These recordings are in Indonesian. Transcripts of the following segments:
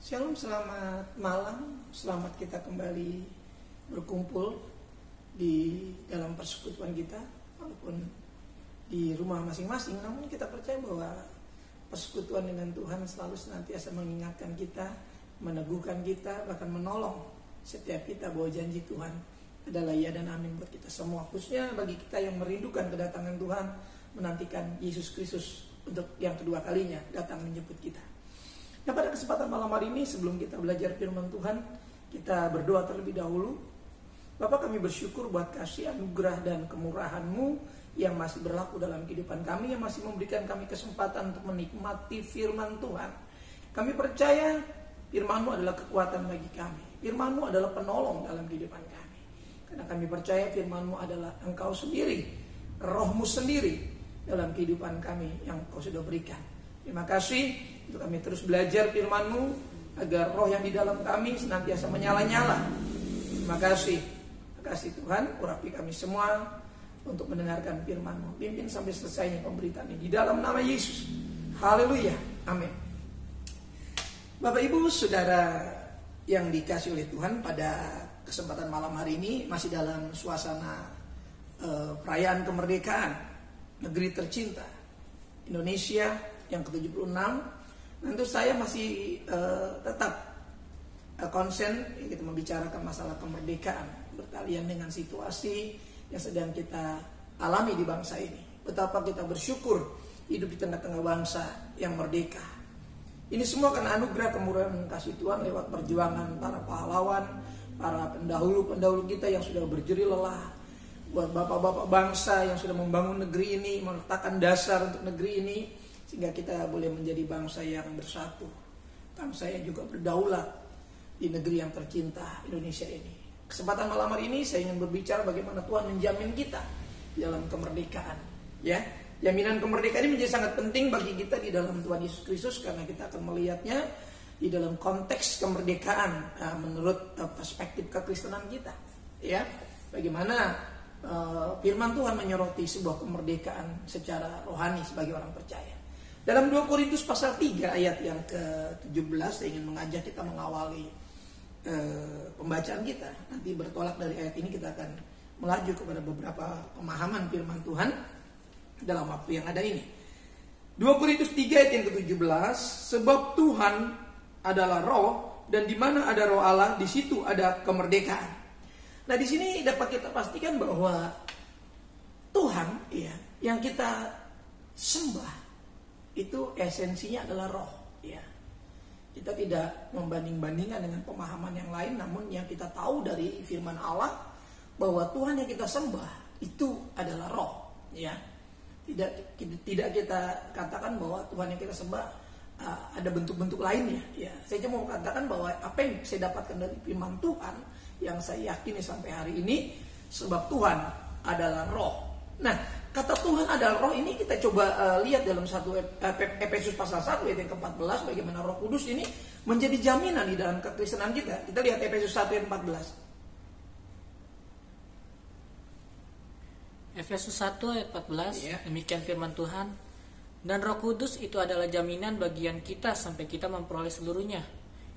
Shalom, selamat malam. Selamat kita kembali berkumpul di dalam persekutuan kita, walaupun di rumah masing-masing. Namun kita percaya bahwa persekutuan dengan Tuhan selalu senantiasa mengingatkan kita, meneguhkan kita, bahkan menolong setiap kita bahwa janji Tuhan adalah ya dan amin buat kita semua. Khususnya bagi kita yang merindukan kedatangan Tuhan, menantikan Yesus Kristus untuk yang kedua kalinya datang menjemput kita. Nah, pada kesempatan malam hari ini, sebelum kita belajar firman Tuhan, kita berdoa terlebih dahulu. Bapa, kami bersyukur buat kasih anugerah dan kemurahan-Mu yang masih berlaku dalam kehidupan kami, yang masih memberikan kami kesempatan untuk menikmati firman Tuhan. Kami percaya firman-Mu adalah kekuatan bagi kami. Firman-Mu adalah penolong dalam kehidupan kami. Karena kami percaya firman-Mu adalah Engkau sendiri, Roh-Mu sendiri dalam kehidupan kami yang Kau sudah berikan. Terima kasih untuk kami terus belajar firman-Mu, agar roh yang di dalam kami senantiasa menyala-nyala. Terima kasih Tuhan, urapi kami semua untuk mendengarkan firman-Mu. Pimpin sampai selesainya pemberitaan ini di dalam nama Yesus. Haleluya, amin. Bapak Ibu Saudara yang dikasih oleh Tuhan, pada kesempatan malam hari ini masih dalam suasana perayaan kemerdekaan negeri tercinta Indonesia yang ke-76. Tentu saya masih tetap konsen kita membicarakan masalah kemerdekaan, bertalian dengan situasi yang sedang kita alami di bangsa ini. Betapa kita bersyukur hidup di tengah-tengah bangsa yang merdeka. Ini semua karena anugerah kemurahan kasih Tuhan lewat perjuangan para pahlawan, para pendahulu-pendahulu kita yang sudah berjerih lelah. Buat bapak-bapak bangsa yang sudah membangun negeri ini, meletakkan dasar untuk negeri ini, sehingga kita boleh menjadi bangsa yang bersatu, bangsa yang juga berdaulat di negeri yang tercinta Indonesia ini. Kesempatan malam hari ini saya ingin berbicara bagaimana Tuhan menjamin kita dalam kemerdekaan. Ya, jaminan kemerdekaan ini menjadi sangat penting bagi kita di dalam Tuhan Yesus Kristus, karena kita akan melihatnya di dalam konteks kemerdekaan menurut perspektif kekristenan kita. Ya, bagaimana firman Tuhan menyoroti sebuah kemerdekaan secara rohani sebagai orang percaya. Dalam 2 Korintus pasal 3 ayat yang ke-17, saya ingin mengajak kita mengawali pembacaan kita. Nanti bertolak dari ayat ini kita akan melaju kepada beberapa pemahaman firman Tuhan dalam waktu yang ada ini. 2 Korintus 3 ayat yang ke-17, sebab Tuhan adalah roh, dan di mana ada roh Allah, di situ ada kemerdekaan. Nah, di sini dapat kita pastikan bahwa Tuhan ya, yang kita sembah itu esensinya adalah roh, ya. Kita tidak membanding-bandingkan dengan pemahaman yang lain, namun yang kita tahu dari firman Allah bahwa Tuhan yang kita sembah itu adalah roh, ya. Tidak kita katakan bahwa Tuhan yang kita sembah ada bentuk-bentuk lainnya, ya. Saya cuma mau katakan bahwa apa yang saya dapatkan dari firman Tuhan yang saya yakini sampai hari ini, sebab Tuhan adalah roh. Nah, kata Tuhan adalah roh ini kita coba lihat dalam Efesus pasal 1 ayat yang ke-14, bagaimana Roh Kudus ini menjadi jaminan di dalam kekristenan kita. Kita lihat Efesus 1 ayat 14. Efesus 1 ayat 14, Ya. Demikian firman Tuhan, dan Roh Kudus itu adalah jaminan bagian kita sampai kita memperoleh seluruhnya,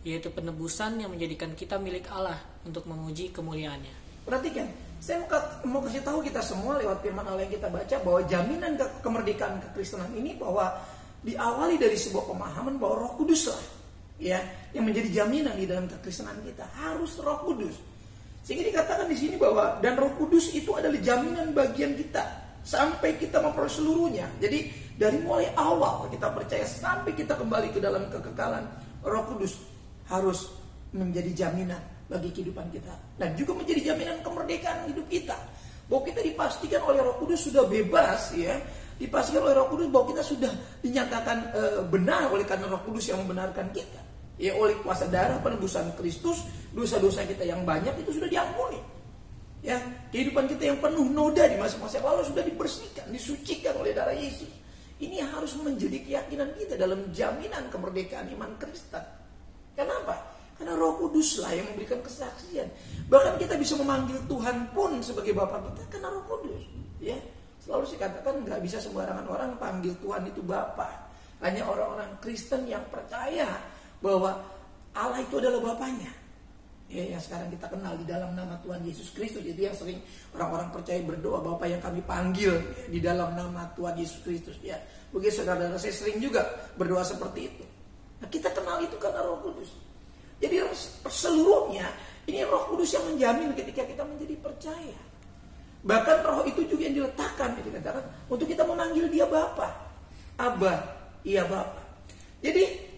yaitu penebusan yang menjadikan kita milik Allah untuk memuji kemuliaannya. Perhatikan, saya mau kasih tahu kita semua lewat firman Allah yang kita baca bahwa jaminan kemerdekaan kekristenan ini bahwa diawali dari sebuah pemahaman bahwa Roh Kudus lah, ya, yang menjadi jaminan di dalam kekristenan kita. Harus Roh Kudus. Sehingga dikatakan di sini bahwa dan Roh Kudus itu adalah jaminan bagian kita sampai kita memperoleh seluruhnya. Jadi dari mulai awal kita percaya sampai kita kembali ke dalam kekekalan, Roh Kudus harus menjadi jaminan bagi kehidupan kita, dan juga menjadi jaminan kemerdekaan hidup kita, bahwa kita dipastikan oleh Roh Kudus sudah bebas, ya, dipastikan oleh Roh Kudus bahwa kita sudah dinyatakan benar oleh karena Roh Kudus yang membenarkan kita, ya, oleh kuasa darah penebusan Kristus, dosa-dosa kita yang banyak itu sudah diampuni, ya, kehidupan kita yang penuh noda di masa-masa lalu sudah dibersihkan, disucikan oleh darah Yesus. Ini harus menjadi keyakinan kita dalam jaminan kemerdekaan iman Kristen. Kenapa? Karena Roh Kudus lah yang memberikan kesaksian. Bahkan kita bisa memanggil Tuhan pun sebagai Bapa kita karena Roh Kudus. Ya, selalu saya katakan nggak bisa sembarangan orang panggil Tuhan itu Bapa. Hanya orang-orang Kristen yang percaya bahwa Allah itu adalah Bapaknya. Ya, yang sekarang kita kenal di dalam nama Tuhan Yesus Kristus. Itu yang sering orang-orang percaya berdoa, Bapa yang kami panggil ya, di dalam nama Tuhan Yesus Kristus. Ya, begitu saudara-saudara, saya sering juga berdoa seperti itu. Nah, kita kenal itu karena Roh Kudus. Jadi seluruhnya ini Roh Kudus yang menjamin ketika kita menjadi percaya. Bahkan Roh itu juga yang diletakkan, dikatakan untuk kita memanggil Dia Bapa, Abba, iya Bapa. Jadi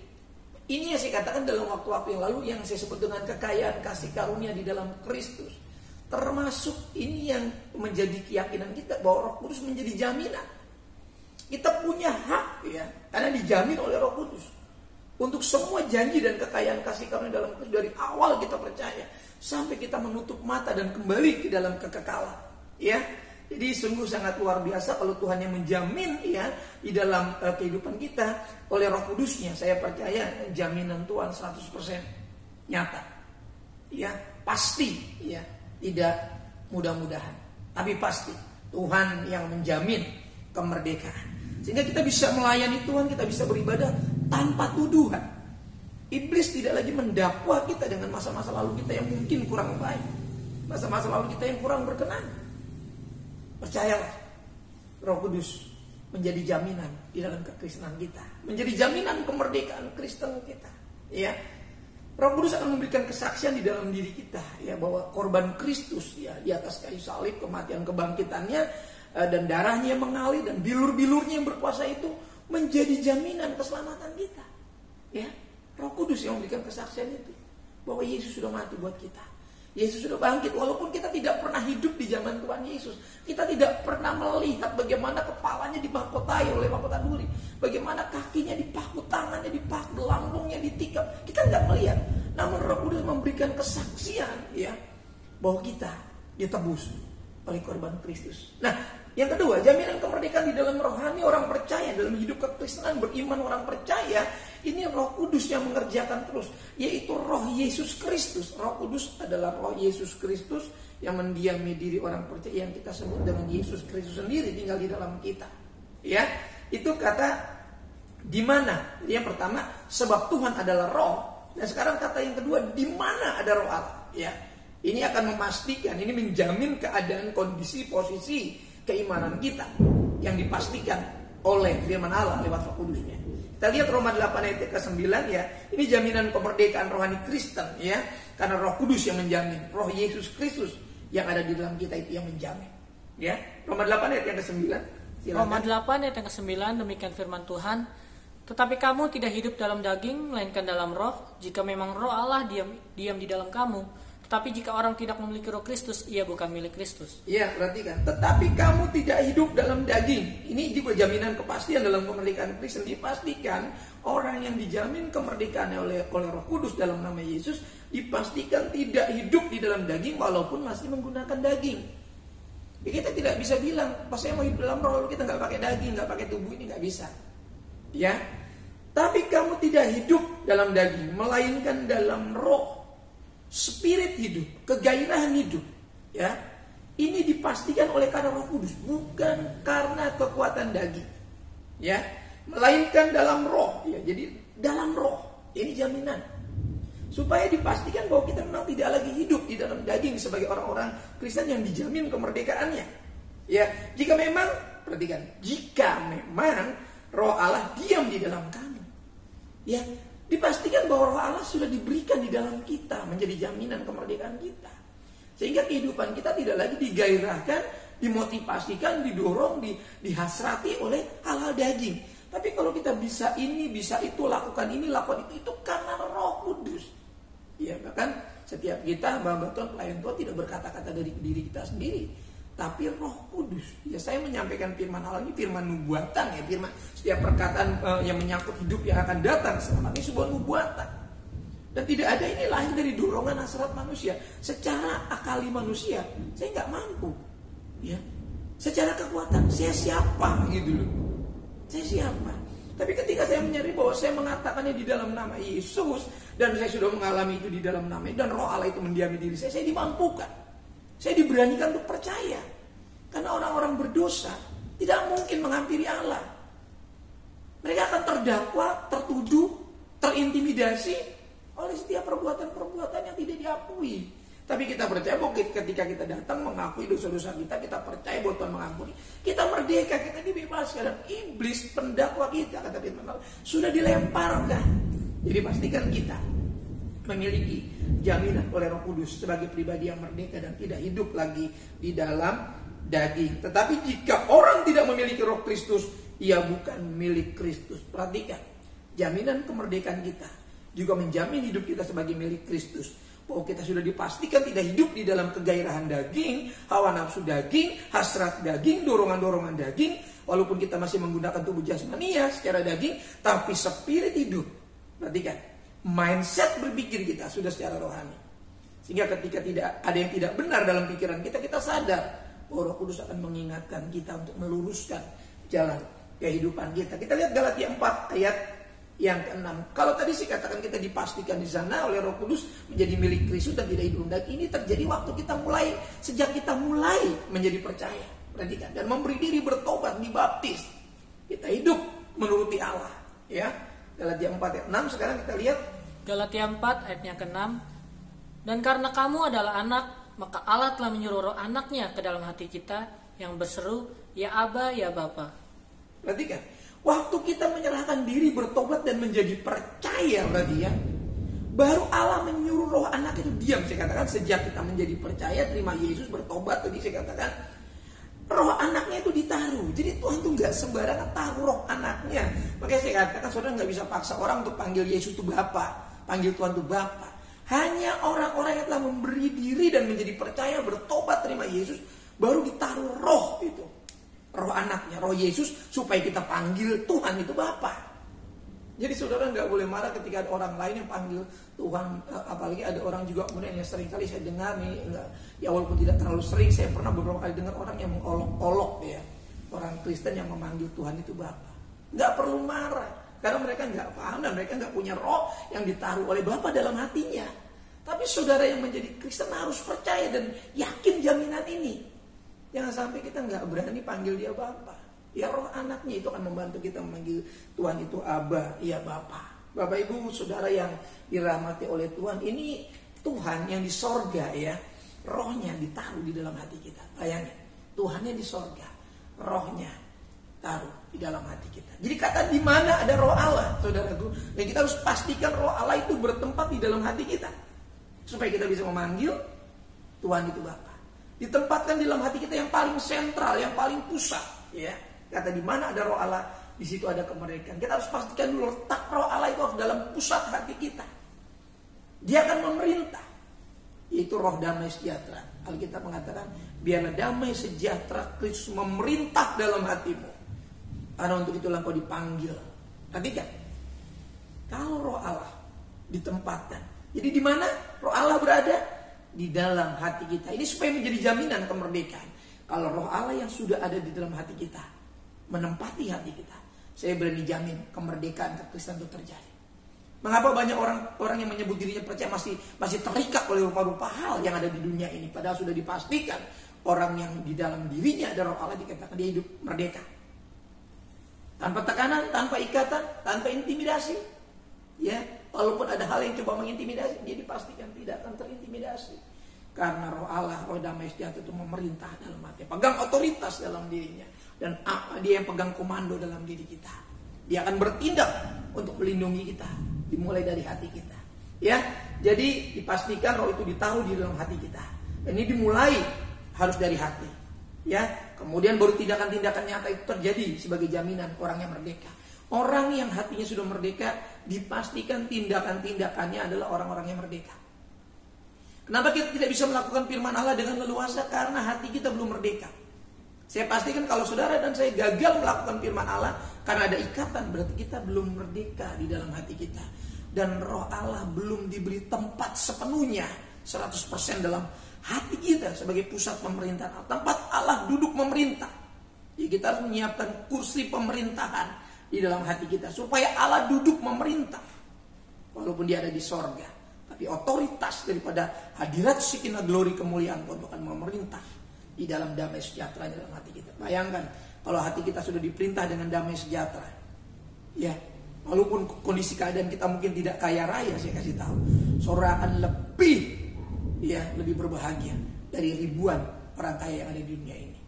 ini yang saya katakan dalam waktu-waktu yang lalu yang saya sebut dengan kekayaan kasih karunia di dalam Kristus. Termasuk ini yang menjadi keyakinan kita bahwa Roh Kudus menjadi jaminan. Kita punya hak ya, karena dijamin oleh Roh Kudus. Untuk semua janji dan kekayaan kasih karunia dalam Kristus dari awal kita percaya sampai kita menutup mata dan kembali ke dalam kekekalan. Ya. Jadi sungguh sangat luar biasa kalau Tuhan yang menjamin ya di dalam kehidupan kita oleh Roh Kudusnya. Saya percaya jaminan Tuhan 100% nyata. Ya, pasti ya, tidak mudah-mudahan. Tapi pasti Tuhan yang menjamin kemerdekaan. Sehingga kita bisa melayani Tuhan, kita bisa beribadah tanpa tuduhan. Iblis tidak lagi mendakwa kita dengan masa-masa lalu kita yang mungkin kurang baik. Masa-masa lalu kita yang kurang berkenan. Percayalah, Roh Kudus menjadi jaminan di dalam kekristenan kita, menjadi jaminan kemerdekaan Kristen kita. Ya, Roh Kudus akan memberikan kesaksian di dalam diri kita, ya bahwa korban Kristus ya di atas kayu salib, kematian kebangkitannya dan darahnya yang mengalir dan bilur-bilurnya yang berkuasa itu menjadi jaminan keselamatan kita. Ya, Roh Kudus yang memberikan kesaksian itu bahwa Yesus sudah mati buat kita. Yesus sudah bangkit, walaupun kita tidak pernah hidup di zaman Tuhan Yesus. Kita tidak pernah melihat bagaimana kepalanya dimahkotai oleh mahkota duri, bagaimana kakinya dipaku, tangannya dipaku, lambungnya ditikam. Kita tidak melihat. Namun Roh Kudus memberikan kesaksian ya bahwa kita ditebus oleh korban Kristus. Nah, yang kedua, jaminan kemerdekaan di dalam rohani orang percaya, dalam hidup kekristenan beriman orang percaya, ini Roh Kudus yang mengerjakan terus, yaitu Roh Yesus Kristus. Roh Kudus adalah Roh Yesus Kristus yang mendiami diri orang percaya, yang kita sebut dengan Yesus Kristus sendiri tinggal di dalam kita. Ya, itu kata di mana? Yang pertama, sebab Tuhan adalah Roh. Dan sekarang kata yang kedua, di mana ada Roh Allah? Ya, ini akan memastikan, ini menjamin keadaan, kondisi, posisi keimanan kita yang dipastikan oleh firman Allah lewat Roh Kudusnya. Kita lihat Roma 8 ayat ke-9 ya. Ini jaminan kemerdekaan rohani Kristen ya. Karena Roh Kudus yang menjamin, Roh Yesus Kristus yang ada di dalam kita itu yang menjamin. Ya. Roma 8 ayat yang ke-9. Silakan. Roma 8 ayat yang ke-9 demikian firman Tuhan. Tetapi kamu tidak hidup dalam daging melainkan dalam roh. Jika memang Roh Allah diam di dalam kamu. Tetapi jika orang tidak memiliki Roh Kristus, ia bukan milik Kristus. Iya, perhatikan. Tetapi kamu tidak hidup dalam daging. Ini juga jaminan kepastian dalam kemerdekaan Kristen. Dipastikan orang yang dijamin kemerdekaannya oleh Roh Kudus dalam nama Yesus, dipastikan tidak hidup di dalam daging walaupun masih menggunakan daging. Ya, kita tidak bisa bilang, pas saya mau hidup dalam roh lalu kita nggak pakai daging, nggak pakai tubuh ini, nggak bisa. Ya, tapi kamu tidak hidup dalam daging, melainkan dalam roh. Spirit hidup, kegairahan hidup, ya. Ini dipastikan oleh karena Roh Kudus, bukan karena kekuatan daging, ya. Melainkan dalam roh, ya. Jadi dalam roh, ini jaminan. Supaya dipastikan bahwa kita memang tidak lagi hidup di dalam daging sebagai orang-orang Kristen yang dijamin kemerdekaannya. Ya, jika memang, perhatikan, jika memang Roh Allah diam di dalam kamu, ya. Dipastikan bahwa Roh Allah sudah diberikan di dalam kita menjadi jaminan kemerdekaan kita. Sehingga kehidupan kita tidak lagi digairahkan, dimotivasikan, didorong, dihasrati oleh hal-hal daging. Tapi kalau kita bisa ini, bisa itu, lakukan ini, lakukan itu karena Roh Kudus. Ya, bahkan setiap kita, hamba Tuhan, pelayan Tuhan tidak berkata-kata dari diri kita sendiri, tapi Roh Kudus. Ya, saya menyampaikan firman Allah ini firman nubuatan ya, firman setiap perkataan yang menyangkut hidup yang akan datang selama ini sebuah nubuatan. Dan tidak ada ini lahir dari dorongan hasrat manusia. Secara akali manusia, saya nggak mampu. Ya, secara kekuatan saya siapa gitu loh. Saya siapa? Tapi ketika saya menyadari bahwa saya mengatakannya di dalam nama Yesus dan saya sudah mengalami itu di dalam nama dan Roh Allah itu mendiami diri saya dimampukan. Saya diberanikan untuk percaya. Karena orang-orang berdosa tidak mungkin menghampiri Allah. Mereka akan terdakwa, tertuduh, terintimidasi, oleh setiap perbuatan-perbuatan yang tidak diakui. Tapi kita percaya bahwa ketika kita datang mengakui dosa-dosa kita, kita percaya bahwa Tuhan mengampuni, kita merdeka, kita dibebaskan. Dan iblis pendakwa kita, kata firman Allah, sudah dilemparkan. Jadi pastikan kita memiliki jaminan oleh Roh Kudus sebagai pribadi yang merdeka dan tidak hidup lagi di dalam daging. Tetapi jika orang tidak memiliki Roh Kristus, ia bukan milik Kristus. Perhatikan, jaminan kemerdekaan kita juga menjamin hidup kita sebagai milik Kristus. Bahwa kita sudah dipastikan tidak hidup di dalam kegairahan daging, hawa nafsu daging, hasrat daging, dorongan-dorongan daging. Walaupun kita masih menggunakan tubuh jasmania secara daging, tapi spirit hidup. Perhatikan, mindset berpikir kita sudah secara rohani. Sehingga ketika tidak ada yang tidak benar dalam pikiran kita, kita sadar bahwa Roh Kudus akan mengingatkan kita untuk meluruskan jalan kehidupan kita. Kita lihat Galatia 4 ayat yang ke-6. Kalau tadi sih katakan kita dipastikan di sana oleh Roh Kudus menjadi milik Kristus dan tidak hidup daging. Ini terjadi waktu kita mulai, sejak kita mulai menjadi percaya. Perhatikan, dan memberi diri bertobat, dibaptis. Kita hidup menuruti Allah. Ya, Galatia 4 ayat 6. Sekarang kita lihat Galatia 4 ayatnya ke-6. Dan karena kamu adalah anak, maka Allah telah menyuruh roh anaknya ke dalam hati kita yang berseru, ya Aba, ya Bapa. Perhatikan, waktu kita menyerahkan diri bertobat dan menjadi percaya, berarti ya, baru Allah menyuruh roh anak itu diam. Saya katakan sejak kita menjadi percaya, terima Yesus, bertobat, tadi saya katakan roh anaknya itu ditaruh. Jadi Tuhan tuh gak sembarangan taruh roh anaknya. Makanya saya katakan saudara gak bisa paksa orang untuk panggil Yesus itu Bapa, panggil Tuhan itu Bapa. Hanya orang-orang yang telah memberi diri dan menjadi percaya, bertobat, terima Yesus, baru ditaruh roh itu, roh anaknya, roh Yesus, supaya kita panggil Tuhan itu Bapa. Jadi saudara nggak boleh marah ketika ada orang lain yang panggil Tuhan, apalagi ada orang juga kemudian yang sering kali saya dengar nih, ya walaupun tidak terlalu sering, saya pernah beberapa kali dengar orang yang mengolok-olok ya, orang Kristen yang memanggil Tuhan itu Bapa. Nggak perlu marah, karena mereka nggak paham dan mereka nggak punya roh yang ditaruh oleh Bapa dalam hatinya. Tapi saudara yang menjadi Kristen harus percaya dan yakin jaminan ini. Jangan sampai kita nggak berani panggil dia Bapa. Ya roh anaknya itu akan membantu kita memanggil Tuhan itu Aba, ya Bapa. Bapak Ibu saudara yang dirahmati oleh Tuhan, ini Tuhan yang di sorga ya, rohnya ditaruh di dalam hati kita. Bayangin, Tuhannya di sorga, rohnya taruh di dalam hati kita. Jadi kata di mana ada roh Allah, saudaraku, dan kita harus pastikan roh Allah itu bertempat di dalam hati kita, supaya kita bisa memanggil Tuhan itu Bapa. Ditempatkan di dalam hati kita yang paling sentral, yang paling pusat, ya. Kata di mana ada roh Allah, di situ ada kemerdekaan. Kita harus pastikan dulu letak roh Allah itu harus dalam pusat hati kita. Dia akan memerintah, yaitu roh damai sejahtera. Alkitab mengatakan, biarlah damai sejahtera Kristus memerintah dalam hatimu. Karena untuk itulah kau dipanggil. Perhatikan, kalau roh Allah ditempatkan, jadi di mana roh Allah berada? Di dalam hati kita. Ini supaya menjadi jaminan kemerdekaan. Kalau roh Allah yang sudah ada di dalam hati kita menempati hati kita, saya berani jamin kemerdekaan kekristenan itu terjadi. Mengapa banyak orang yang menyebut dirinya percaya masih terikat oleh rupa-rupa hal yang ada di dunia ini, padahal sudah dipastikan orang yang di dalam dirinya ada roh Allah dikatakan dia hidup merdeka, tanpa tekanan, tanpa ikatan, tanpa intimidasi. Ya, walaupun ada hal yang coba mengintimidasi, dia dipastikan tidak akan terintimidasi. Karena roh Allah, roh damai sejahtera itu memerintah dalam hati, pegang otoritas dalam dirinya. Dan dia yang pegang komando dalam diri kita. Dia akan bertindak untuk melindungi kita, dimulai dari hati kita. Ya, jadi dipastikan roh itu ditaruh di dalam hati kita. Dan ini dimulai harus dari hati. Ya, kemudian baru tindakan-tindakan nyata itu terjadi sebagai jaminan orang yang merdeka. Orang yang hatinya sudah merdeka, dipastikan tindakan-tindakannya adalah orang-orang yang merdeka. Kenapa kita tidak bisa melakukan firman Allah dengan leluasa? Karena hati kita belum merdeka. Saya pastikan kalau saudara dan saya gagal melakukan firman Allah karena ada ikatan, berarti kita belum merdeka di dalam hati kita. Dan roh Allah belum diberi tempat sepenuhnya, 100% dalam hati kita sebagai pusat pemerintahan Allah. Tempat Allah duduk memerintah. Jadi kita harus menyiapkan kursi pemerintahan di dalam hati kita supaya Allah duduk memerintah. Walaupun dia ada di sorga, tapi otoritas daripada hadirat Shekinah glory kemuliaan Tuhan akan memerintah di dalam damai sejahtera dalam hati kita. Bayangkan kalau hati kita sudah diperintah dengan damai sejahtera, ya, Walaupun kondisi keadaan kita mungkin tidak kaya raya, saya kasih tahu, saudara akan lebih berbahagia dari ribuan orang kaya yang ada di dunia ini.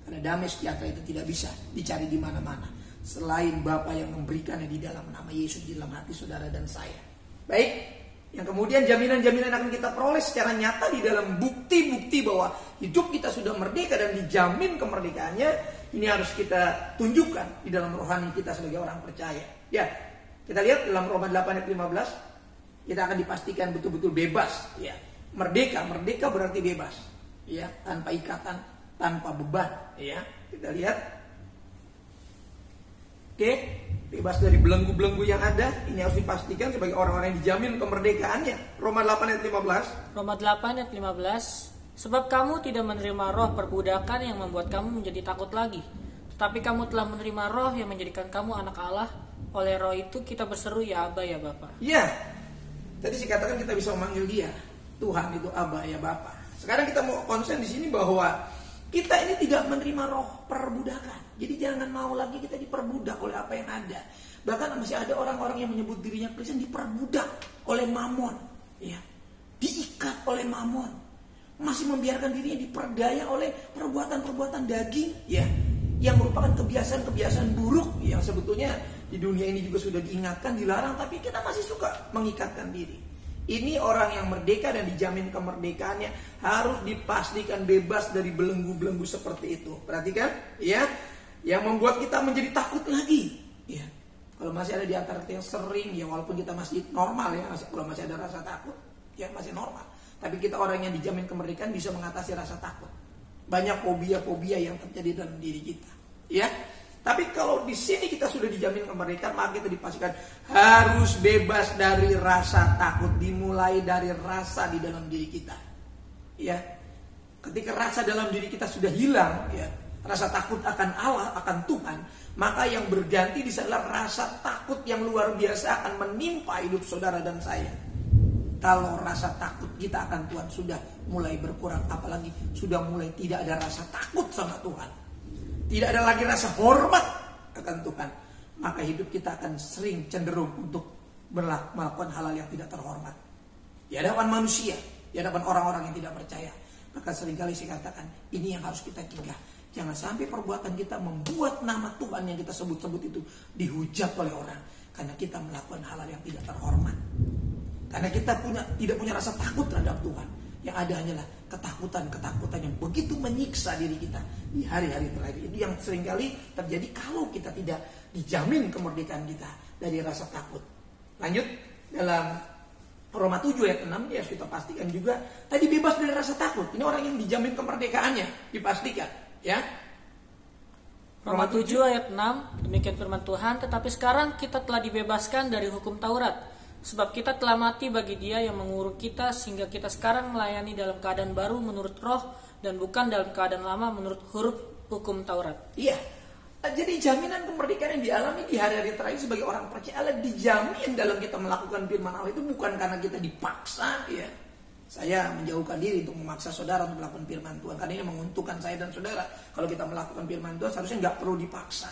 Karena damai sejahtera itu tidak bisa dicari di mana-mana selain Bapa yang memberikannya di dalam nama Yesus di dalam hati saudara dan saya. Baik, yang kemudian jaminan-jaminan akan kita peroleh secara nyata di dalam bukti-bukti bahwa hidup kita sudah merdeka dan dijamin kemerdekaannya, ini harus kita tunjukkan di dalam rohani kita sebagai orang percaya. Ya, kita lihat dalam Roma 8 ayat 15, kita akan dipastikan betul-betul bebas. Ya, merdeka berarti bebas. Ya, tanpa ikatan, tanpa beban. Ya, kita lihat. Oke, bebas dari belenggu-belenggu yang ada. Ini harus dipastikan sebagai orang-orang yang dijamin kemerdekaannya. Roma 8 ayat 15. Roma 8 ayat 15. Sebab kamu tidak menerima roh perbudakan yang membuat kamu menjadi takut lagi, tetapi kamu telah menerima roh yang menjadikan kamu anak Allah. Oleh roh itu kita berseru, ya Aba, ya Bapa. Ya, tadi saya katakan kita bisa memanggil dia Tuhan itu Aba, ya Bapa. Sekarang kita mau konsen di sini bahwa kita ini tidak menerima roh perbudakan. Jadi jangan mau lagi kita diperbudak oleh apa yang ada. Bahkan masih ada orang-orang yang menyebut dirinya Kristen diperbudak oleh mamon, ya, diikat oleh mamon, masih membiarkan dirinya diperdaya oleh perbuatan-perbuatan daging, ya, yang merupakan kebiasaan-kebiasaan buruk yang sebetulnya di dunia ini juga sudah diingatkan, dilarang, tapi kita masih suka mengikatkan diri. Ini orang yang merdeka dan dijamin kemerdekaannya harus dipastikan bebas dari belenggu-belenggu seperti itu. Perhatikan, ya, yang membuat kita menjadi takut lagi. Ya, kalau masih ada di antara kita yang sering, ya walaupun kita masih normal, ya, kalau masih ada rasa takut, ya masih normal. Tapi kita orang yang dijamin kemerdekaan bisa mengatasi rasa takut. Banyak fobia-fobia yang terjadi dalam diri kita. Ya, tapi kalau di sini kita sudah dijamin kemerdekaan, maka kita dipastikan harus bebas dari rasa takut. Dimulai dari rasa di dalam diri kita. Ya, ketika rasa dalam diri kita sudah hilang, ya, rasa takut akan Allah, akan Tuhan, maka yang berganti di sana adalah rasa takut yang luar biasa akan menimpa hidup saudara dan saya. Kalau rasa takut kita akan Tuhan sudah mulai berkurang, apalagi sudah mulai tidak ada rasa takut sama Tuhan, tidak ada lagi rasa hormat akan Tuhan, maka hidup kita akan sering cenderung untuk melakukan hal-hal yang tidak terhormat di hadapan manusia, di hadapan orang-orang yang tidak percaya. Maka seringkali saya katakan, ini yang harus kita cegah. Jangan sampai perbuatan kita membuat nama Tuhan yang kita sebut-sebut itu dihujat oleh orang, karena kita melakukan hal-hal yang tidak terhormat. Karena kita tidak punya rasa takut terhadap Tuhan. Yang ada hanyalah ketakutan yang begitu menyiksa diri kita di hari-hari terakhir. Ini yang seringkali terjadi kalau kita tidak dijamin kemerdekaan kita dari rasa takut. Lanjut, dalam Roma 7 ayat 6, ya kita pastikan juga tadi bebas dari rasa takut. Ini orang yang dijamin kemerdekaannya, dipastikan, ya. Roma 7 ayat 6, demikian firman Tuhan, tetapi sekarang kita telah dibebaskan dari hukum Taurat. Sebab kita telah mati bagi Dia yang menguruk kita, sehingga kita sekarang melayani dalam keadaan baru menurut roh, dan bukan dalam keadaan lama menurut huruf hukum Taurat. Iya, jadi jaminan kemerdekaan yang dialami di hari-hari terakhir sebagai orang percaya Allah, dijamin dalam kita melakukan firman Allah itu bukan karena kita dipaksa, ya. Saya menjauhkan diri untuk memaksa saudara untuk melakukan firman Tuhan, karena ini menguntungkan saya dan saudara. Kalau kita melakukan firman Tuhan seharusnya nggak perlu dipaksa,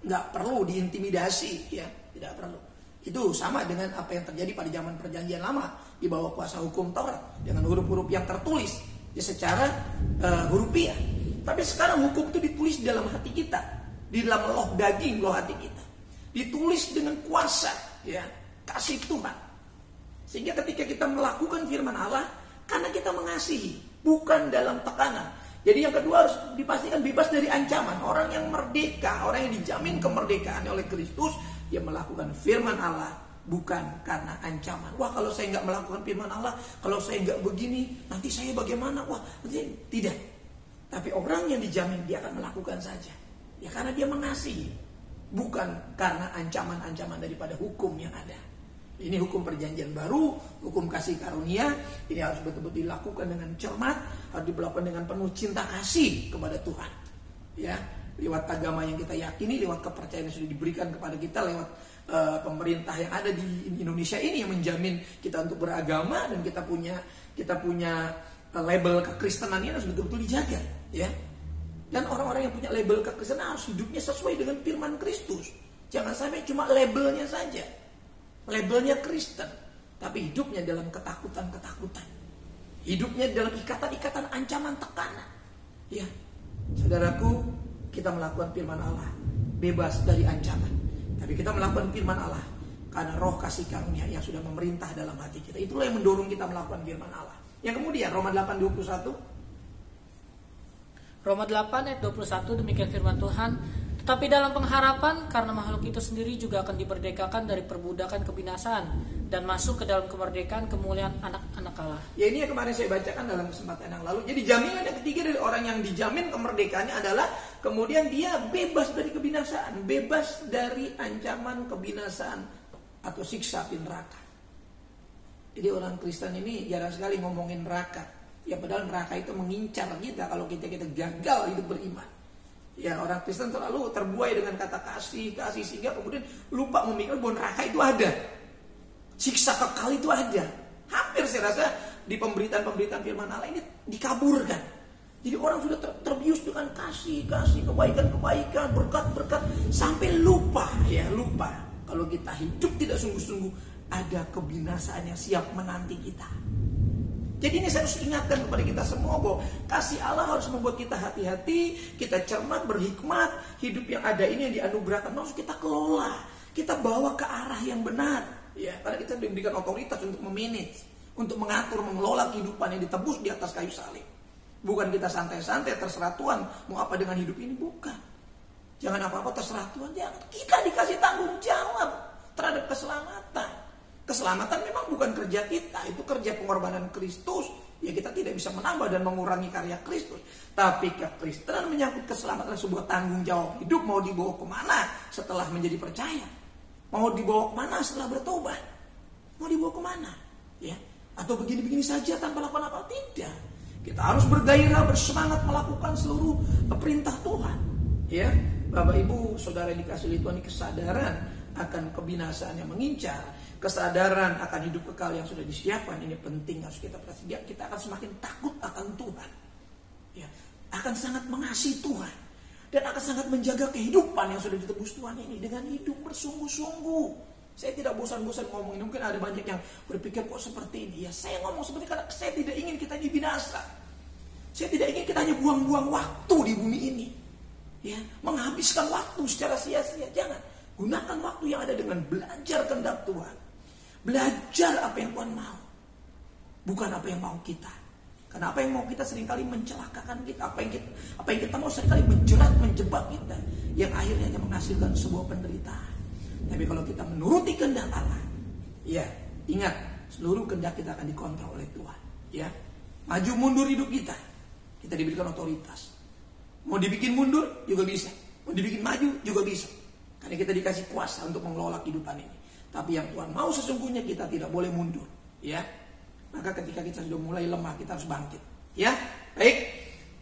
nggak perlu diintimidasi, ya, tidak perlu. Itu sama dengan apa yang terjadi pada zaman perjanjian lama di bawah kuasa hukum Taurat dengan huruf-huruf yang tertulis ya secara hurufiah. Tapi sekarang hukum itu ditulis di dalam hati kita, di dalam loh daging, loh hati kita. Ditulis dengan kuasa, ya, kasih Tuhan. Sehingga ketika kita melakukan firman Allah, karena kita mengasihi, bukan dalam tekanan. Jadi yang kedua harus dipastikan bebas dari ancaman. Orang yang merdeka, orang yang dijamin kemerdekaan oleh Kristus, dia melakukan firman Allah bukan karena ancaman. Wah, kalau saya nggak melakukan firman Allah, kalau saya nggak begini, nanti saya bagaimana? Wah, tidak. Tapi orang yang dijamin dia akan melakukan saja, ya karena dia mengasihi, bukan karena ancaman-ancaman daripada hukum yang ada. Ini hukum perjanjian baru, hukum kasih karunia. Ini harus betul-betul dilakukan dengan cermat, harus dilakukan dengan penuh cinta kasih kepada Tuhan. Ya, lewat agama yang kita yakini, lewat kepercayaan yang sudah diberikan kepada kita, lewat pemerintah yang ada di Indonesia ini yang menjamin kita untuk beragama, dan kita punya label kekristenan ini harus betul-betul dijaga, ya. Dan orang-orang yang punya label kekristenan harus hidupnya sesuai dengan firman Kristus. Jangan sampai cuma labelnya saja. Labelnya Kristen, tapi hidupnya dalam ketakutan-ketakutan. Hidupnya dalam ikatan-ikatan ancaman, tekanan. Ya, saudaraku, kita melakukan firman Allah bebas dari ancaman. Tapi kita melakukan firman Allah karena roh kasih karunia yang sudah memerintah dalam hati kita. Itulah yang mendorong kita melakukan firman Allah. Yang kemudian Roma 8:21. Roma 8 ayat 21 demikian firman Tuhan. Tetapi dalam pengharapan karena makhluk itu sendiri juga akan diperdekakan dari perbudakan kebinasaan dan masuk ke dalam kemerdekaan kemuliaan anak-anak Allah. Ya, ini yang kemarin saya bacakan dalam kesempatan yang lalu. Jadi jaminan yang ketiga dari orang yang dijamin kemerdekaannya adalah kemudian dia bebas dari kebinasaan, bebas dari ancaman kebinasaan atau siksa api neraka. Jadi orang Kristen ini jarang sekali ngomongin neraka. Ya, padahal neraka itu mengincar kita kalau kita gagal hidup beriman. Ya, orang Kristen terlalu terbuai dengan kata kasih sehingga kemudian lupa memikirkan bahwa neraka itu ada. Siksa kekal itu ada. Hampir saya rasa di pemberitaan firman Allah ini dikaburkan. Jadi orang sudah terbius dengan kasih, kebaikan, berkat sampai lupa kalau kita hidup tidak sungguh-sungguh ada kebinasaan yang siap menanti kita. Jadi ini saya harus ingatkan kepada kita semua bahwa kasih Allah harus membuat kita hati-hati, kita cermat, berhikmat, hidup yang ada ini yang dianugerahkan harus kita kelola, kita bawa ke arah yang benar. Ya, karena kita diberikan otoritas untuk memanage, untuk mengatur, mengelola kehidupan yang ditebus di atas kayu salib. Bukan kita santai-santai terserah Tuhan mau apa dengan hidup ini, bukan. Jangan apa-apa terserah Tuhan, jangan. Kita dikasih tanggung jawab terhadap keselamatan. Keselamatan memang bukan kerja kita, itu kerja pengorbanan Kristus. Ya, kita tidak bisa menambah dan mengurangi karya Kristus. Tapi kekristenan menyangkut keselamatan sebuah tanggung jawab hidup. Mau dibawa kemana setelah menjadi percaya? Mau dibawa kemana setelah bertobat? Mau dibawa kemana? Ya, atau begini-begini saja tanpa lakukan apa? Tidak. Kita harus bergairah, bersemangat melakukan seluruh perintah Tuhan. Ya, Bapak Ibu, saudara yang dikasihi Tuhan, kesadaran akan kebinasaan yang mengincar, kesadaran akan hidup kekal yang sudah disiapkan, ini penting harus kita perhatikan. Kita akan semakin takut akan Tuhan, ya, akan sangat mengasihi Tuhan, dan akan sangat menjaga kehidupan yang sudah ditebus Tuhan ini dengan hidup bersungguh-sungguh. Saya tidak bosan-bosan ngomong ini. Mungkin ada banyak yang berpikir kok seperti ini. Ya, saya ngomong seperti karena saya tidak ingin kita ini binasa. Saya tidak ingin kita hanya buang-buang waktu di bumi ini, ya, menghabiskan waktu secara sia-sia. Jangan. Gunakan waktu yang ada dengan belajar kehendak Tuhan. Belajar apa yang Tuhan mau, bukan apa yang mau kita. Karena apa yang mau kita seringkali mencelakakan kita. Apa yang kita mau seringkali menjerat, menjebak kita, yang akhirnya hanya menghasilkan sebuah penderitaan. Tapi kalau kita menuruti kehendak Allah, ya, ingat, seluruh kehendak kita akan dikontrol oleh Tuhan. Ya, maju mundur hidup kita diberikan otoritas. Mau dibikin mundur juga bisa, mau dibikin maju juga bisa. Karena kita dikasih kuasa untuk mengelola kehidupan ini. Tapi yang Tuhan mau sesungguhnya kita tidak boleh mundur, ya. Maka ketika kita sudah mulai lemah, kita harus bangkit, ya. Baik,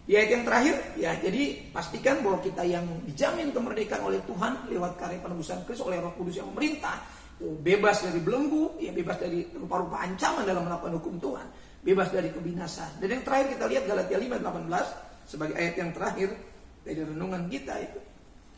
di ayat yang terakhir, ya. Jadi pastikan bahwa kita yang dijamin kemerdekaan oleh Tuhan lewat karya penebusan Kristus oleh Roh Kudus yang memerintah, bebas dari belenggu, ya, bebas dari rupa-rupa ancaman dalam melakukan hukum Tuhan, bebas dari kebinasaan. Dan yang terakhir kita lihat Galatia 5:18 sebagai ayat yang terakhir dari renungan kita itu.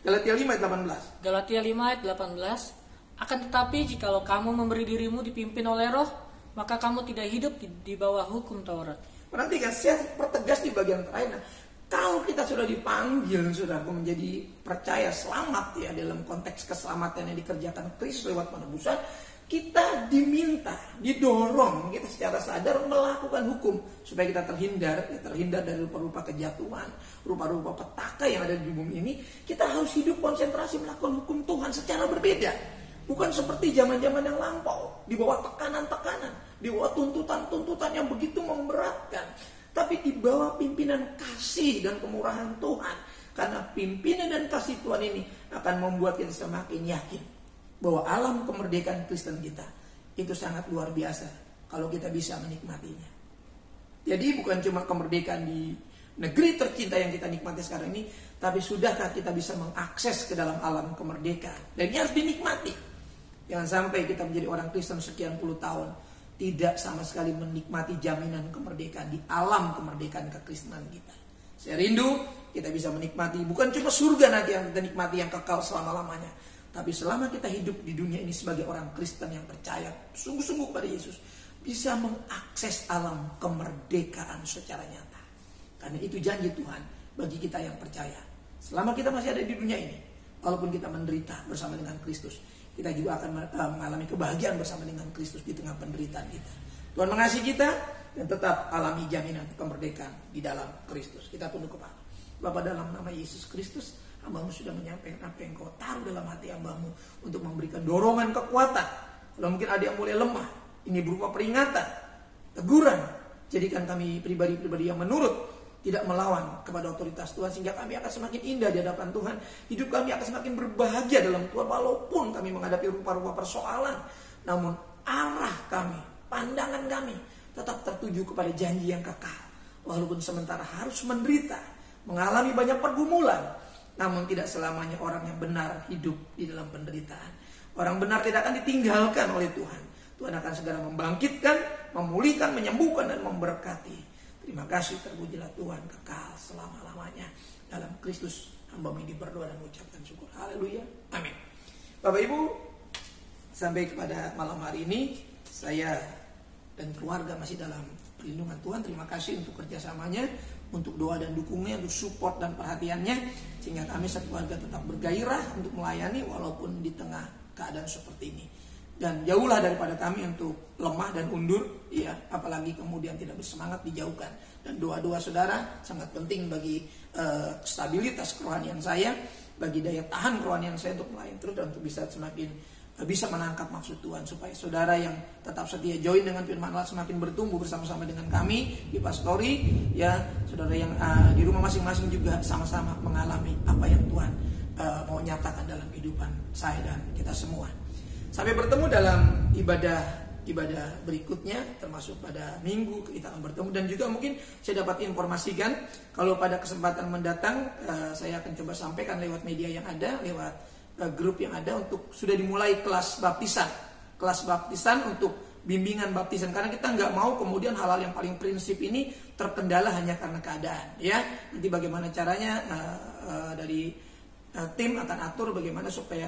Galatia 5:18. Galatia 5 ayat 18. Akan tetapi jikalau kamu memberi dirimu dipimpin oleh Roh, maka kamu tidak hidup di bawah hukum Taurat. Perhatikan, saya pertegas di bagian terakhir. Nah, kalau kita sudah dipanggil, sudah menjadi percaya selamat, ya, dalam konteks keselamatan yang dikerjakan Kristus lewat penebusan, kita diminta, didorong, kita secara sadar melakukan hukum supaya kita terhindar dari rupa-rupa kejatuhan, rupa-rupa petaka yang ada di bumi ini. Kita harus hidup konsentrasi melakukan hukum Tuhan secara berbeda. Bukan seperti zaman-zaman yang lampau, di bawah tekanan-tekanan, di bawah tuntutan-tuntutan yang begitu memberatkan. Tapi di bawah pimpinan kasih dan kemurahan Tuhan. Karena pimpinan dan kasih Tuhan ini akan membuat kita semakin yakin bahwa alam kemerdekaan Kristen kita itu sangat luar biasa kalau kita bisa menikmatinya. Jadi bukan cuma kemerdekaan di negeri tercinta yang kita nikmati sekarang ini, tapi sudahkah kita bisa mengakses ke dalam alam kemerdekaan? Dan ini harus dinikmati. Jangan sampai kita menjadi orang Kristen sekian puluh tahun tidak sama sekali menikmati jaminan kemerdekaan di alam kemerdekaan kekristenan kita. Saya rindu kita bisa menikmati bukan cuma surga nanti yang kita nikmati yang kekal selama-lamanya, Tapi selama kita hidup di dunia ini sebagai orang Kristen yang percaya sungguh-sungguh pada Yesus, bisa mengakses alam kemerdekaan secara nyata. Karena itu janji Tuhan bagi kita yang percaya. Selama kita masih ada di dunia ini, walaupun kita menderita bersama dengan Kristus, kita juga akan mengalami kebahagiaan bersama dengan Kristus di tengah penderitaan kita. Tuhan mengasihi kita dan tetap alami jaminan kemerdekaan di dalam Kristus. Kita tunduk kepala. Bapa, dalam nama Yesus Kristus, hamba-Mu sudah menyampaikan apa yang Kau taruh dalam hati hamba-Mu untuk memberikan dorongan kekuatan. Kalau mungkin ada yang mulai lemah, ini berupa peringatan, teguran. Jadikan kami pribadi-pribadi yang menurut, tidak melawan kepada otoritas Tuhan, sehingga kami akan semakin indah di hadapan Tuhan. Hidup kami akan semakin berbahagia dalam Tuhan, walaupun kami menghadapi rupa-rupa persoalan. Namun arah kami, pandangan kami tetap tertuju kepada janji yang kekal. Walaupun sementara harus menderita, mengalami banyak pergumulan, namun tidak selamanya orang yang benar hidup di dalam penderitaan. Orang benar tidak akan ditinggalkan oleh Tuhan. Tuhan akan segera membangkitkan, memulihkan, menyembuhkan, dan memberkati. Terima kasih, terpujilah Tuhan kekal selama-lamanya. Dalam Kristus hamba ini berdoa dan mengucapkan syukur. Haleluya. Amin. Bapak Ibu, sampai kepada malam hari ini, saya dan keluarga masih dalam perlindungan Tuhan. Terima kasih untuk kerjasamanya, untuk doa dan dukungnya, untuk support dan perhatiannya, sehingga kami sekeluarga tetap bergairah untuk melayani walaupun di tengah keadaan seperti ini. Dan jauhlah daripada kami untuk lemah dan undur, ya, apalagi kemudian tidak bersemangat, dijauhkan. Dan doa-doa saudara sangat penting bagi stabilitas kerohanian saya, bagi daya tahan kerohanian saya untuk melayani terus dan untuk bisa menangkap maksud Tuhan, supaya saudara yang tetap setia join dengan firman Allah semakin bertumbuh bersama-sama dengan kami di Pastori, ya, saudara yang di rumah masing-masing juga sama-sama mengalami apa yang Tuhan mau nyatakan dalam kehidupan saya dan kita semua. Sampai bertemu dalam ibadah berikutnya, termasuk pada minggu kita akan bertemu. Dan juga mungkin saya dapat informasikan kalau pada kesempatan mendatang saya akan coba sampaikan lewat media yang ada, lewat grup yang ada, untuk sudah dimulai kelas baptisan untuk bimbingan baptisan. Karena kita nggak mau kemudian hal-hal yang paling prinsip ini terkendala hanya karena keadaan, ya. Nanti bagaimana caranya dari tim akan atur bagaimana supaya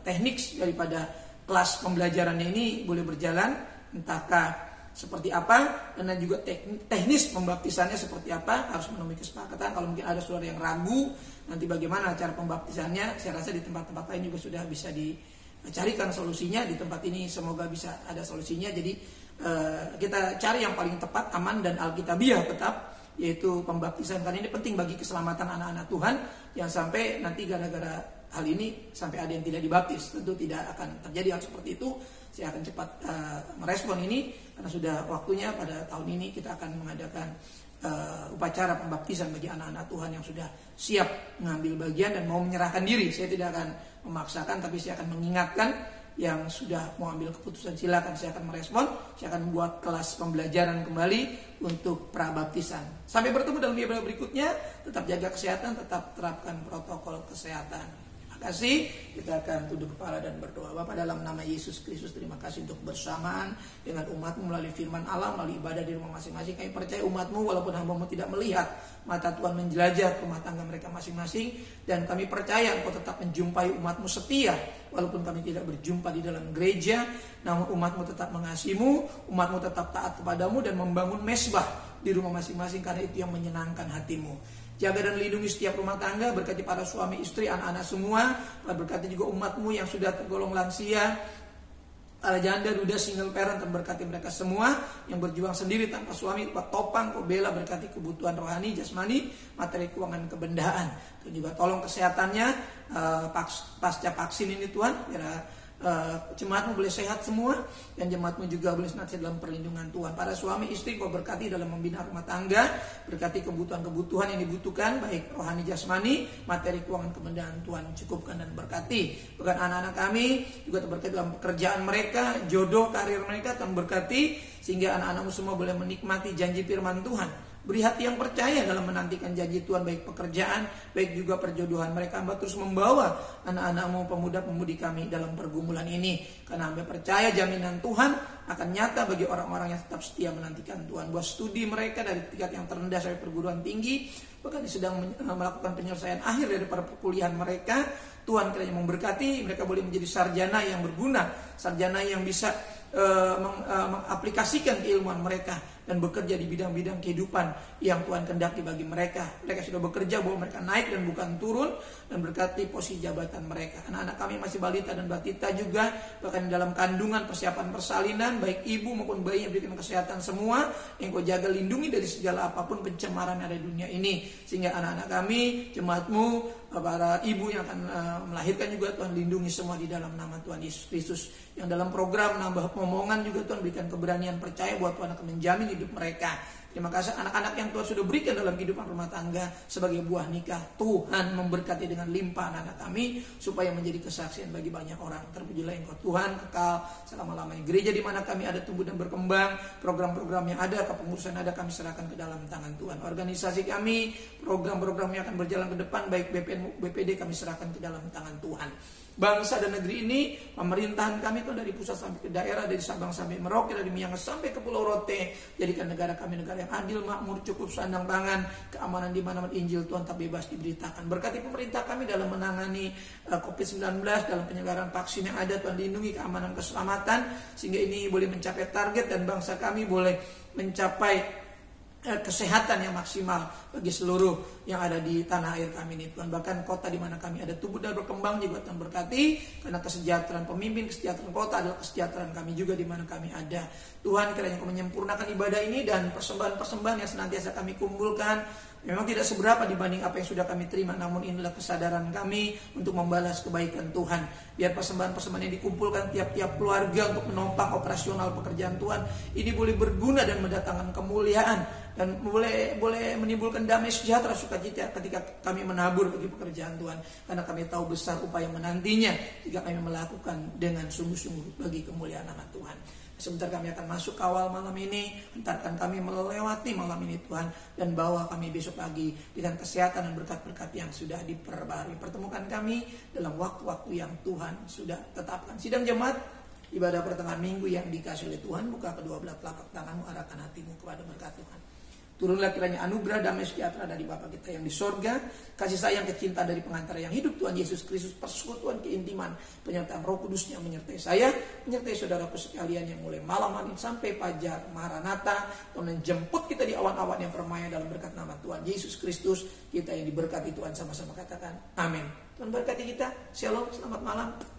teknik daripada kelas pembelajarannya ini boleh berjalan, entahkah seperti apa, dan juga teknis pembaptisannya seperti apa, harus menemui kesepakatan. Kalau mungkin ada saudara yang ragu nanti bagaimana cara pembaptisannya, saya rasa di tempat-tempat lain juga sudah bisa dicarikan solusinya. Di tempat ini semoga bisa ada solusinya. Jadi kita cari yang paling tepat, aman, dan alkitabiah tetap, yaitu pembaptisan. Karena ini penting bagi keselamatan anak-anak Tuhan, yang sampai nanti gara-gara hal ini sampai ada yang tidak dibaptis. Tentu tidak akan terjadi hal seperti itu. Saya akan cepat merespon ini, karena sudah waktunya pada tahun ini kita akan mengadakan upacara pembaptisan bagi anak-anak Tuhan yang sudah siap mengambil bagian dan mau menyerahkan diri. Saya tidak akan memaksakan, tapi saya akan mengingatkan. Yang sudah mau ambil keputusan silakan, saya akan merespon. Saya akan membuat kelas pembelajaran kembali untuk prabaptisan. Sampai bertemu dalam ibadah berikutnya. Tetap jaga kesehatan, tetap terapkan protokol kesehatan. Terima kasih. Kita akan tunduk kepala dan berdoa. Bapa, dalam nama Yesus Kristus, terima kasih untuk bersamaan dengan umat-Mu melalui firman Allah, melalui ibadah di rumah masing-masing. Kami percaya umat-Mu, walaupun hamba-Mu tidak melihat, mata Tuhan menjelajah rumah tangga mereka masing-masing. Dan kami percaya Engkau tetap menjumpai umat-Mu setia, walaupun kami tidak berjumpa di dalam gereja. Namun umat-Mu tetap mengasihi-Mu, umat-Mu tetap taat kepadamu dan membangun mesbah di rumah masing-masing, karena itu yang menyenangkan hati-Mu. Jaga dan lindungi setiap rumah tangga, berkati para suami, istri, anak-anak semua. Berkati juga umat-Mu yang sudah tergolong lansia, para janda, duda, single parent, dan berkati mereka semua yang berjuang sendiri tanpa suami. Topang, Kau bela, berkati kebutuhan rohani, jasmani, materi, keuangan, kebendaan. Dan juga tolong kesehatannya pasca vaksin ini Tuhan, biar jemaat-Mu boleh sehat semua, dan jemaat-Mu juga boleh senantiasa dalam perlindungan Tuhan. Para suami istri Kau berkati dalam membina rumah tangga, berkati kebutuhan-kebutuhan yang dibutuhkan, baik rohani, jasmani, materi, keuangan, kebendaan. Tuhan cukupkan dan berkati. Bukan anak-anak kami juga berkati dalam pekerjaan mereka, jodoh, karir mereka. Tuhan berkati sehingga anak-anak-Mu semua boleh menikmati janji firman Tuhan Beri hati yang percaya dalam menantikan janji Tuhan, baik pekerjaan, baik juga perjodohan mereka. Hamba terus membawa anak-anakmu, pemuda-pemudi kami dalam pergumulan ini. Karena hamba percaya jaminan Tuhan akan nyata bagi orang-orang yang tetap setia menantikan Tuhan. Buat studi mereka dari tingkat yang terendah sampai perguruan tinggi, bahkan sedang melakukan penyelesaian akhir dari para perkuliahan mereka. Tuhan kiranya memberkati, mereka boleh menjadi sarjana yang berguna, sarjana yang bisa mengaplikasikan keilmuan mereka dan bekerja di bidang-bidang kehidupan yang Tuhan kehendaki bagi mereka. Mereka sudah bekerja bahwa mereka naik dan bukan turun, dan berkati posisi jabatan mereka. Anak-anak kami masih balita dan batita juga, bahkan dalam kandungan, persiapan persalinan, baik ibu maupun bayi yang berikan kesehatan semua, yang Kau jaga lindungi dari segala apapun pencemaran yang ada di dunia ini. Sehingga anak-anak kami, jemaatmu, para ibu yang akan melahirkan juga Tuhan lindungi semua di dalam nama Tuhan Yesus Kristus. Yang dalam program nambah pemomongan juga Tuhan berikan keberanian percaya bahwa Tuhan akan menjamin hidup mereka. Terima kasih anak-anak yang Tuhan sudah berikan dalam kehidupan rumah tangga sebagai buah nikah. Tuhan memberkati dengan limpah anak-anak kami supaya menjadi kesaksian bagi banyak orang. Terpujilah Engkau Tuhan kekal selama-lamanya. Gereja di mana kami ada tumbuh dan berkembang, program-program yang ada, kepengurusan ada, kami serahkan ke dalam tangan Tuhan. Organisasi kami, program-program yang akan berjalan ke depan, baik BPD kami serahkan ke dalam tangan Tuhan. Bangsa dan negeri ini, pemerintahan kami itu dari pusat sampai ke daerah, dari Sabang sampai Merauke, dari Miangas sampai ke Pulau Rote. Jadikan negara kami negara yang adil, makmur, cukup sandang pangan, keamanan di mana-mana Injil Tuhan tak bebas diberitakan. Berkati pemerintah kami dalam menangani COVID-19, dalam penyelenggaraan vaksin yang ada, Tuhan lindungi keamanan keselamatan sehingga ini boleh mencapai target dan bangsa kami boleh mencapai kesehatan yang maksimal bagi seluruh yang ada di tanah air kami ini Tuhan. Bahkan kota di mana kami ada tumbuh dan berkembang juga Tuhan berkati, karena kesejahteraan pemimpin, kesejahteraan kota adalah kesejahteraan kami juga di mana kami ada. Tuhan kiranya Kau menyempurnakan ibadah ini dan persembahan-persembahan yang senantiasa kami kumpulkan. Memang tidak seberapa dibanding apa yang sudah kami terima, namun inilah kesadaran kami untuk membalas kebaikan Tuhan. Biar persembahan-persembahan yang dikumpulkan tiap-tiap keluarga untuk menopang operasional pekerjaan Tuhan ini boleh berguna dan mendatangkan kemuliaan, dan boleh menimbulkan damai sejahtera sukacita ketika kami menabur bagi pekerjaan Tuhan, karena kami tahu besar upaya menantinya jika kami melakukan dengan sungguh-sungguh bagi kemuliaan nama Tuhan. Sebentar kami akan masuk kawal malam ini, hantarkan kami melewati malam ini Tuhan, dan bawa kami besok pagi dengan kesehatan dan berkat-berkat yang sudah diperbarui. Pertemukan kami dalam waktu-waktu yang Tuhan sudah tetapkan. Sidang jemaat ibadah pertengahan minggu yang dikasih oleh Tuhan, buka kedua belah telapak tanganmu, arahkan hatimu kepada berkat Tuhan. Turunlah kiranya anugerah damai sejahtera dari Bapa kita yang di sorga, kasih sayang kecintaan dari pengantara yang hidup Tuhan Yesus Kristus, persekutuan keintiman penyertaan Roh Kudusnya menyertai saya, menyertai saudaraku sekalian yang mulai malam ini sampai fajar Maranatha, Tuhan menjemput kita di awan-awan yang permai dalam berkat nama Tuhan Yesus Kristus. Kita yang diberkati Tuhan sama-sama katakan amin. Tuhan berkati kita. Shalom, selamat malam.